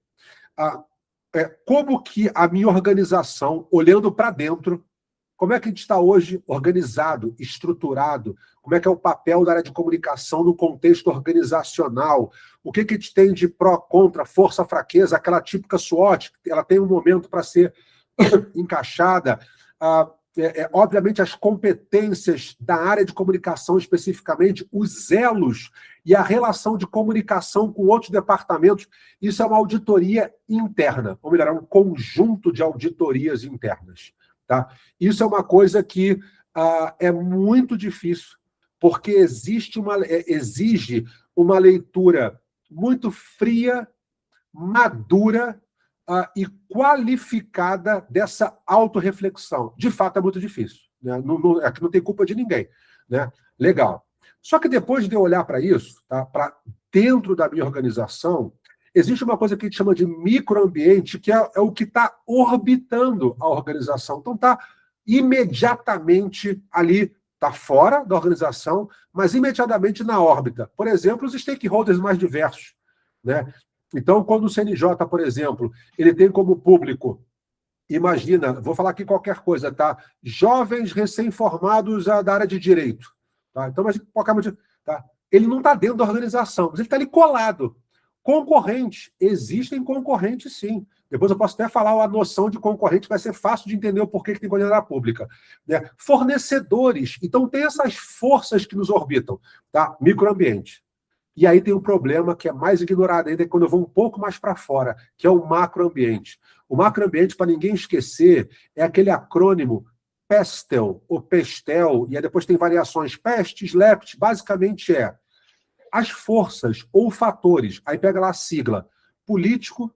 S2: como que a minha organização, olhando para dentro, como é que a gente está hoje organizado, estruturado? Como é que é o papel da área de comunicação no contexto organizacional? O que a gente tem de pró, contra, força, fraqueza, aquela típica SWOT, ela tem um momento para ser encaixada. Obviamente, as competências da área de comunicação especificamente, os elos e a relação de comunicação com outros departamentos, isso é uma auditoria interna, ou melhor, é um conjunto de auditorias internas. Tá? Isso é uma coisa que é muito difícil, porque exige uma leitura muito fria, madura e qualificada dessa autorreflexão. De fato, é muito difícil. Né? Aqui não tem culpa de ninguém. Né? Legal. Só que depois de eu olhar para isso, tá? Para dentro da minha organização, existe uma coisa que a gente chama de microambiente, que é o que está orbitando a organização. Então, está imediatamente ali, está fora da organização, mas imediatamente na órbita. Por exemplo, os stakeholders mais diversos. Né? Então, quando o CNJ, por exemplo, ele tem como público, imagina, vou falar aqui qualquer coisa, tá? Jovens recém-formados da área de direito. Tá? Então, imagina qualquer motivo. Tá? Ele não está dentro da organização, mas ele está ali colado. Concorrente, existem concorrentes, sim. Depois eu posso até falar a noção de concorrente, vai ser fácil de entender o porquê que tem coordenadora pública. Né? Fornecedores, então tem essas forças que nos orbitam, tá? Microambiente. E aí tem um problema que é mais ignorado ainda, quando eu vou um pouco mais para fora, que é o macroambiente. O macroambiente, para ninguém esquecer, é aquele acrônimo PESTEL, ou PESTEL, e aí depois tem variações, PESTES, LEPT, basicamente as forças ou fatores, aí pega lá a sigla, político,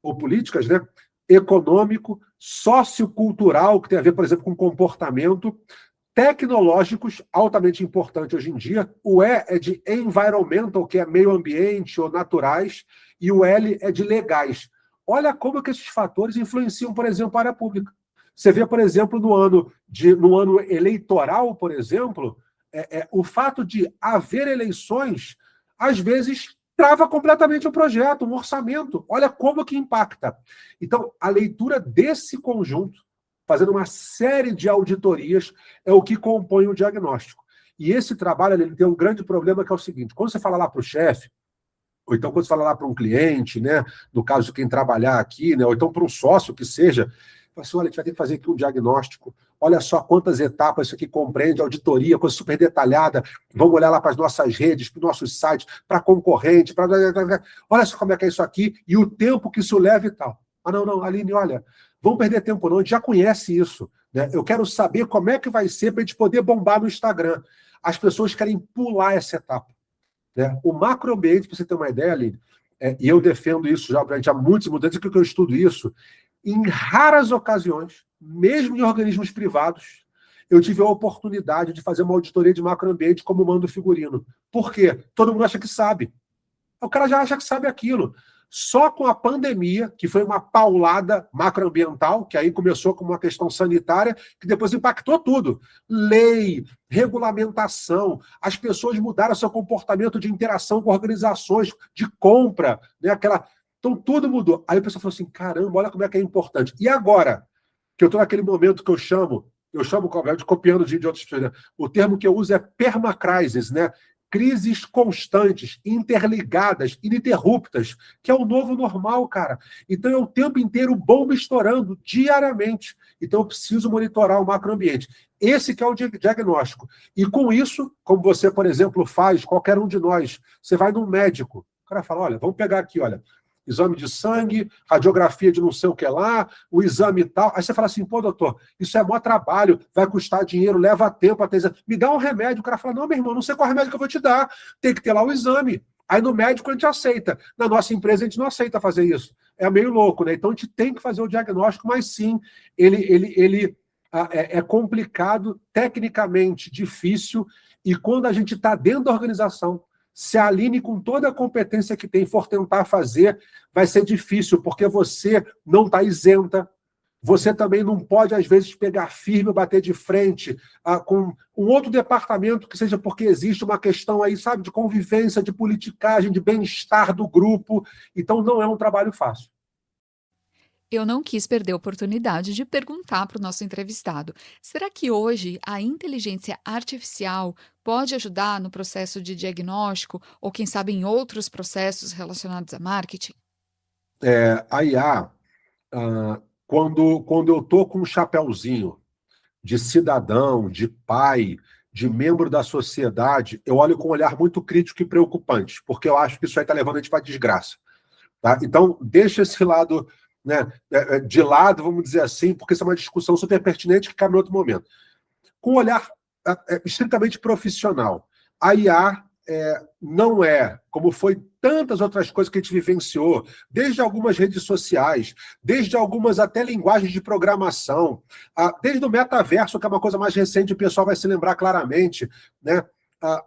S2: ou políticas, né? Econômico, sociocultural, que tem a ver, por exemplo, com comportamento, tecnológicos, altamente importante hoje em dia, o E é de environmental, que é meio ambiente ou naturais, e o L é de legais. Olha como que esses fatores influenciam, por exemplo, a área pública. Você vê, por exemplo, no ano eleitoral, por exemplo, o fato de haver eleições, às vezes, trava completamente o projeto, um orçamento. Olha como que impacta. Então, a leitura desse conjunto, fazendo uma série de auditorias, é o que compõe o diagnóstico. E esse trabalho ele tem um grande problema, que é o seguinte, quando você fala lá para o chefe, ou então quando você fala lá para um cliente, né, no caso de quem trabalhar aqui, né, ou então para um sócio que seja, fala assim, olha, a gente vai ter que fazer aqui um diagnóstico, olha só quantas etapas isso aqui compreende, auditoria, coisa super detalhada, vamos olhar lá para as nossas redes, para os nossos sites, para concorrente, olha só como é que é isso aqui, e o tempo que isso leva e tal. Ah, não, Aline, olha, vamos perder tempo não, a gente já conhece isso, né? Eu quero saber como é que vai ser para a gente poder bombar no Instagram. As pessoas querem pular essa etapa, né? O macroambiente, para você ter uma ideia, Aline, e eu defendo isso já há muitos anos que eu estudo isso, em raras ocasiões, mesmo em organismos privados, eu tive a oportunidade de fazer uma auditoria de macroambiente como mando figurino. Por quê? Todo mundo acha que sabe. O cara já acha que sabe aquilo. Só com a pandemia, que foi uma paulada macroambiental, que aí começou com uma questão sanitária, que depois impactou tudo. Lei, regulamentação, as pessoas mudaram seu comportamento de interação com organizações, de compra, né? Então tudo mudou. Aí o pessoal falou assim, caramba, olha como é que é importante. E agora, que eu estou naquele momento que eu chamo copiando de outras pessoas, né? O termo que eu uso é permacrisis, né? Crises constantes, interligadas, ininterruptas, que é o novo normal, cara. Então é o tempo inteiro bomba estourando, diariamente. Então eu preciso monitorar o macroambiente. Esse que é o diagnóstico. E com isso, como você, por exemplo, faz, qualquer um de nós, você vai num médico, o cara fala, olha, vamos pegar aqui, olha, exame de sangue, radiografia de não sei o que lá, o exame e tal. Aí você fala assim, pô, doutor, isso é maior trabalho, vai custar dinheiro, leva tempo até exame. Me dá um remédio. O cara fala, não, meu irmão, não sei qual remédio que eu vou te dar. Tem que ter lá o exame. Aí no médico a gente aceita. Na nossa empresa a gente não aceita fazer isso. É meio louco, né? Então a gente tem que fazer o diagnóstico, mas sim, ele é complicado, tecnicamente difícil, e quando a gente está dentro da organização, se a Aline, com toda a competência que tem, for tentar fazer, vai ser difícil, porque você não está isenta, você também não pode, às vezes, pegar firme, bater de frente com um outro departamento, que seja porque existe uma questão aí, sabe, de convivência, de politicagem, de bem-estar do grupo. Então, não é um trabalho fácil.
S1: Eu não quis perder a oportunidade de perguntar para o nosso entrevistado: será que hoje a inteligência artificial pode ajudar no processo de diagnóstico ou, quem sabe, em outros processos relacionados a marketing?
S2: A IA, quando eu estou com um chapéuzinho de cidadão, de pai, de membro da sociedade, eu olho com um olhar muito crítico e preocupante, porque eu acho que isso aí está levando a gente para a desgraça. Tá? Então, deixa esse lado, né, de lado, vamos dizer assim, porque isso é uma discussão super pertinente que cabe em outro momento. Com um olhar estritamente profissional, a IA não é, como foi tantas outras coisas que a gente vivenciou, desde algumas redes sociais, desde algumas até linguagens de programação, desde o metaverso, que é uma coisa mais recente, o pessoal vai se lembrar claramente, né?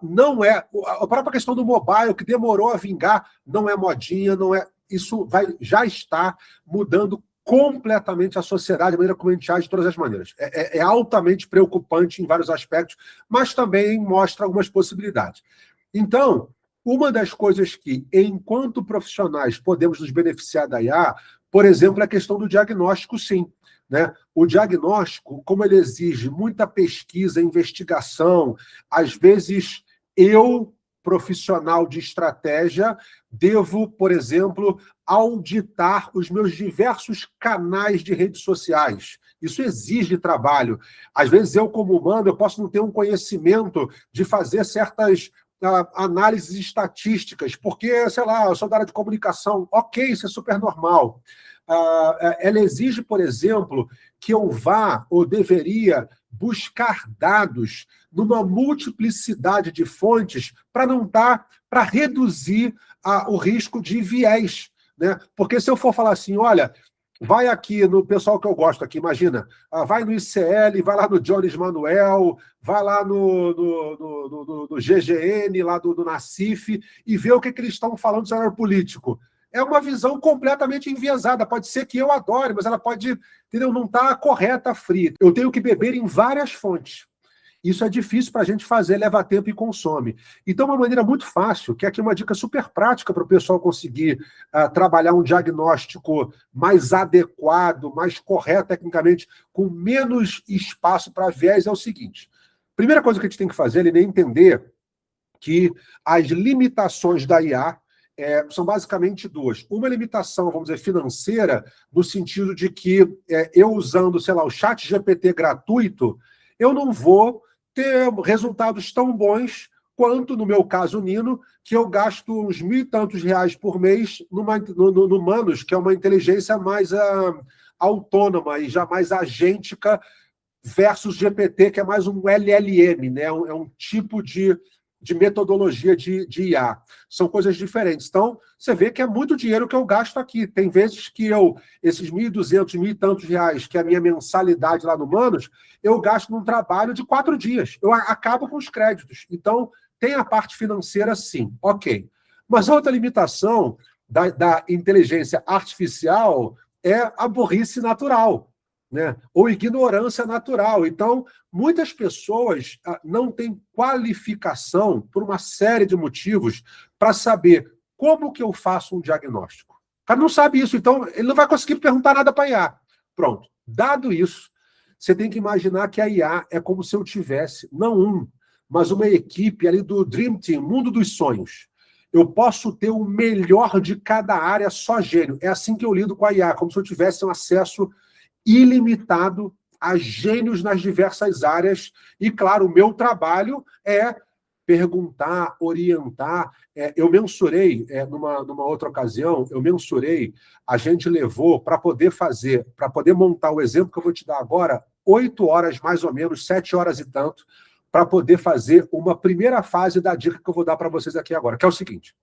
S2: Não é a própria questão do mobile, que demorou a vingar, não é modinha, não é. Isso já está mudando completamente a sociedade, a maneira como a gente age de todas as maneiras. É altamente preocupante em vários aspectos, mas também mostra algumas possibilidades. Então, uma das coisas que, enquanto profissionais, podemos nos beneficiar da IA, por exemplo, é a questão do diagnóstico, sim. Né? O diagnóstico, como ele exige muita pesquisa, investigação, às vezes eu, profissional de estratégia, devo, por exemplo, auditar os meus diversos canais de redes sociais. Isso exige trabalho. Às vezes eu, como humano, eu posso não ter um conhecimento de fazer certas análises estatísticas, porque, sei lá, eu sou da área de comunicação, ok, isso é super normal. Ela exige, por exemplo, que eu vá ou deveria buscar dados numa multiplicidade de fontes para reduzir o risco de viés. Né? Porque se eu for falar assim, olha, vai aqui no pessoal que eu gosto aqui, imagina, vai no ICL, vai lá no Jones Manuel, vai lá no GGN, lá do Nacif, e vê o que eles estão falando do cenário político. É uma visão completamente enviesada. Pode ser que eu adore, mas ela pode, entendeu, não estar correta, fria. Eu tenho que beber em várias fontes. Isso é difícil para a gente fazer, leva tempo e consome. Então, uma maneira muito fácil, que é aqui uma dica super prática para o pessoal conseguir trabalhar um diagnóstico mais adequado, mais correto tecnicamente, com menos espaço para viés, é o seguinte. Primeira coisa que a gente tem que fazer é entender que as limitações da IA são basicamente duas. Uma limitação, vamos dizer, financeira, no sentido de que eu usando, sei lá, o chat GPT gratuito, eu não vou ter resultados tão bons quanto, no meu caso, o Nino, que eu gasto uns R$ 1.000 por mês no Manus, que é uma inteligência mais autônoma e já mais agêntica, versus GPT, que é mais um LLM, né? É um tipo de metodologia de IA. São coisas diferentes. Então, você vê que é muito dinheiro que eu gasto aqui. Tem vezes que esses 1.200, mil e tantos reais, que é a minha mensalidade lá no Manus, eu gasto num trabalho de 4 dias. Eu acabo com os créditos. Então, tem a parte financeira, sim. Ok. Mas a outra limitação da inteligência artificial é a burrice natural, né? Ou ignorância natural. Então, muitas pessoas não têm qualificação, por uma série de motivos, para saber como que eu faço um diagnóstico. O cara não sabe isso, então ele não vai conseguir perguntar nada para a IA. Pronto. Dado isso, você tem que imaginar que a IA é como se eu tivesse, não mas uma equipe ali do Dream Team, mundo dos sonhos. Eu posso ter o melhor de cada área, só gênio. É assim que eu lido com a IA, como se eu tivesse um acesso ilimitado a gênios nas diversas áreas. E, claro, o meu trabalho é perguntar, orientar. Eu mensurei, numa outra ocasião, a gente levou para poder montar o exemplo que eu vou te dar agora, 8 horas mais ou menos, 7 horas e tanto, para poder fazer uma primeira fase da dica que eu vou dar para vocês aqui agora, que é o seguinte.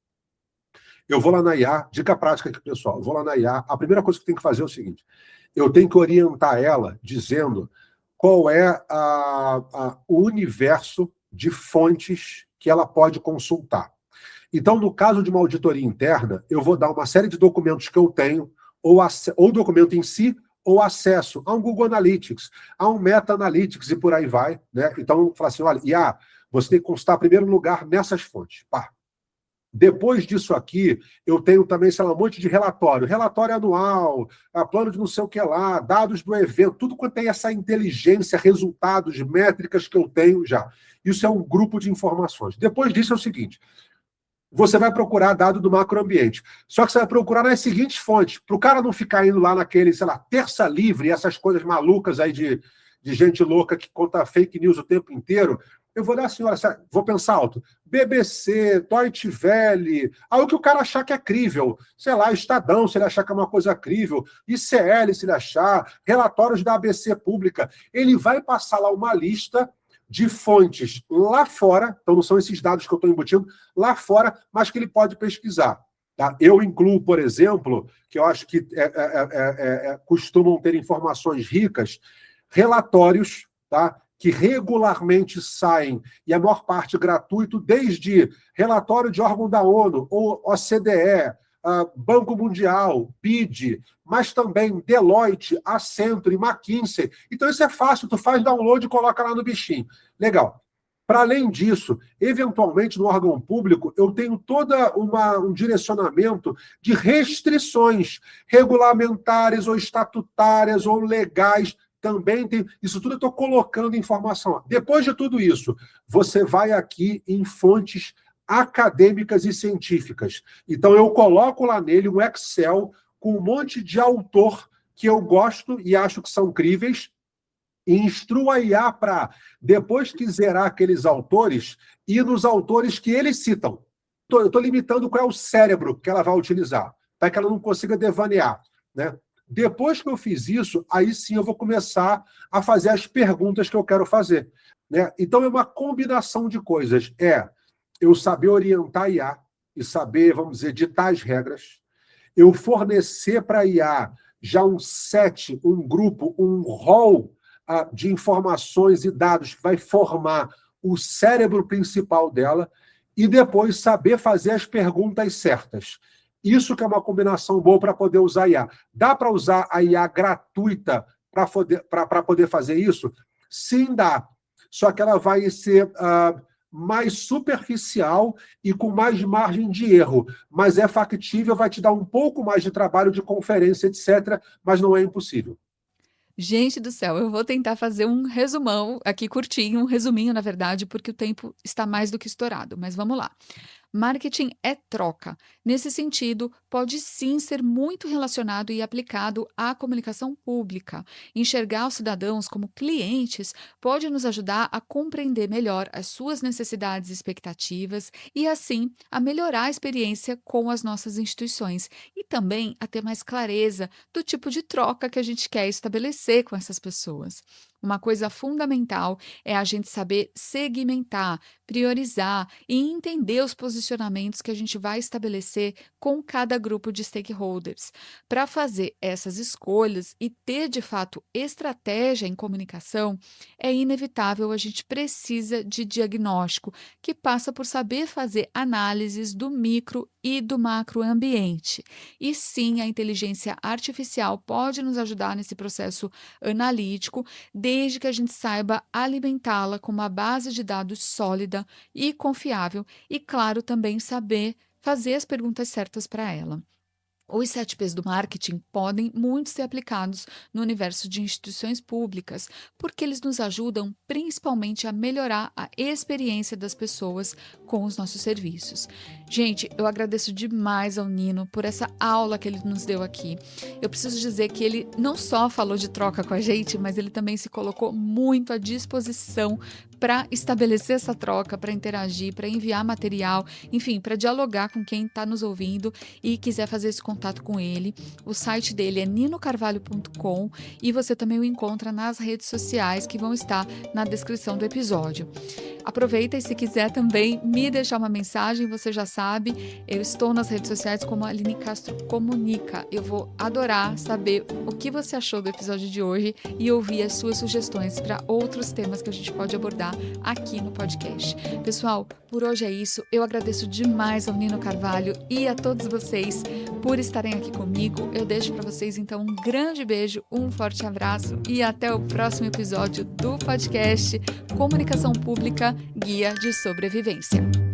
S2: Eu vou lá na IA, dica prática aqui, pessoal. Eu vou lá na IA, a primeira coisa que eu tenho que fazer é o seguinte: eu tenho que orientar ela dizendo qual é o universo de fontes que ela pode consultar. Então, no caso de uma auditoria interna, eu vou dar uma série de documentos que eu tenho, ou o documento em si, ou acesso a um Google Analytics, a um Meta Analytics e por aí vai, né? Então, falar assim, olha, IA, você tem que consultar em primeiro lugar nessas fontes. Pá. Depois disso aqui, eu tenho também, sei lá, um monte de relatório anual, plano de não sei o que lá, dados do evento, tudo quanto tem essa inteligência, resultados, métricas que eu tenho já. Isso é um grupo de informações. Depois disso é o seguinte: você vai procurar dado do macroambiente. Só que você vai procurar nas seguintes fontes, para o cara não ficar indo lá naquele, sei lá, Terça Livre, essas coisas malucas aí de gente louca que conta fake news o tempo inteiro. Eu vou dar assim, olha, vou pensar alto. BBC, Deutsche Welle, aí o que o cara achar que é crível. Sei lá, Estadão, se ele achar que é uma coisa crível. ICL, se ele achar. Relatórios da ABC Pública. Ele vai passar lá uma lista de fontes lá fora, então não são esses dados que eu estou embutindo, lá fora, mas que ele pode pesquisar. Tá? Eu incluo, por exemplo, que eu acho que costumam ter informações ricas, relatórios, tá? Que regularmente saem, e a maior parte gratuito, desde relatório de órgão da ONU, ou OCDE, Banco Mundial, BID, mas também Deloitte, Accenture, McKinsey. Então isso é fácil, tu faz download e coloca lá no bichinho. Legal. Para além disso, eventualmente no órgão público, eu tenho todo um direcionamento de restrições regulamentares ou estatutárias ou legais. Também tem. Isso tudo eu estou colocando informação. Depois de tudo isso, você vai aqui em fontes acadêmicas e científicas. Então, eu coloco lá nele um Excel com um monte de autor que eu gosto e acho que são críveis, e instruo a IA para, depois que zerar aqueles autores, ir nos autores que eles citam. Eu estou limitando qual é o cérebro que ela vai utilizar, para que ela não consiga devanear, né? Depois que eu fiz isso, aí sim eu vou começar a fazer as perguntas que eu quero fazer, né? Então, é uma combinação de coisas. Eu saber orientar a IA e saber, vamos dizer, ditar as regras. Eu fornecer para a IA já um set, um grupo, um rol de informações e dados que vai formar o cérebro principal dela, e depois saber fazer as perguntas certas. Isso que é uma combinação boa para poder usar a IA. Dá para usar a IA gratuita para poder fazer isso? Sim, dá. Só que ela vai ser mais superficial e com mais margem de erro. Mas é factível, vai te dar um pouco mais de trabalho de conferência, etc., mas não é impossível.
S1: Gente do céu, eu vou tentar fazer um resumão aqui curtinho, um resuminho, na verdade, porque o tempo está mais do que estourado, mas vamos lá. Marketing é troca. Nesse sentido, pode sim ser muito relacionado e aplicado à comunicação pública. Enxergar os cidadãos como clientes pode nos ajudar a compreender melhor as suas necessidades e expectativas e, assim, a melhorar a experiência com as nossas instituições e também a ter mais clareza do tipo de troca que a gente quer estabelecer com essas pessoas. Uma coisa fundamental é a gente saber segmentar, priorizar e entender os posicionamentos que a gente vai estabelecer com cada grupo de stakeholders. Para fazer essas escolhas e ter de fato estratégia em comunicação, é inevitável, a gente precisa de diagnóstico, que passa por saber fazer análises do micro e do macroambiente. E sim, a inteligência artificial pode nos ajudar nesse processo analítico, desde que a gente saiba alimentá-la com uma base de dados sólida e confiável e, claro, também saber fazer as perguntas certas para ela. Os 7 P's do marketing podem muito ser aplicados no universo de instituições públicas, porque eles nos ajudam principalmente a melhorar a experiência das pessoas com os nossos serviços. Gente, eu agradeço demais ao Nino por essa aula que ele nos deu aqui. Eu preciso dizer que ele não só falou de troca com a gente, mas ele também se colocou muito à disposição para estabelecer essa troca, para interagir, para enviar material, enfim, para dialogar com quem está nos ouvindo e quiser fazer esse contato com ele. O site dele é ninocarvalho.com e você também o encontra nas redes sociais que vão estar na descrição do episódio. Aproveita e se quiser também me deixar uma mensagem, você já sabe, eu estou nas redes sociais como Aline Castro Comunica. Eu vou adorar saber o que você achou do episódio de hoje e ouvir as suas sugestões para outros temas que a gente pode abordar aqui no podcast. Pessoal, por hoje é isso. Eu agradeço demais ao Nino Carvalho e a todos vocês por estarem aqui comigo. Eu deixo para vocês então um grande beijo, um forte abraço e até o próximo episódio do podcast Comunicação Pública, Guia de Sobrevivência.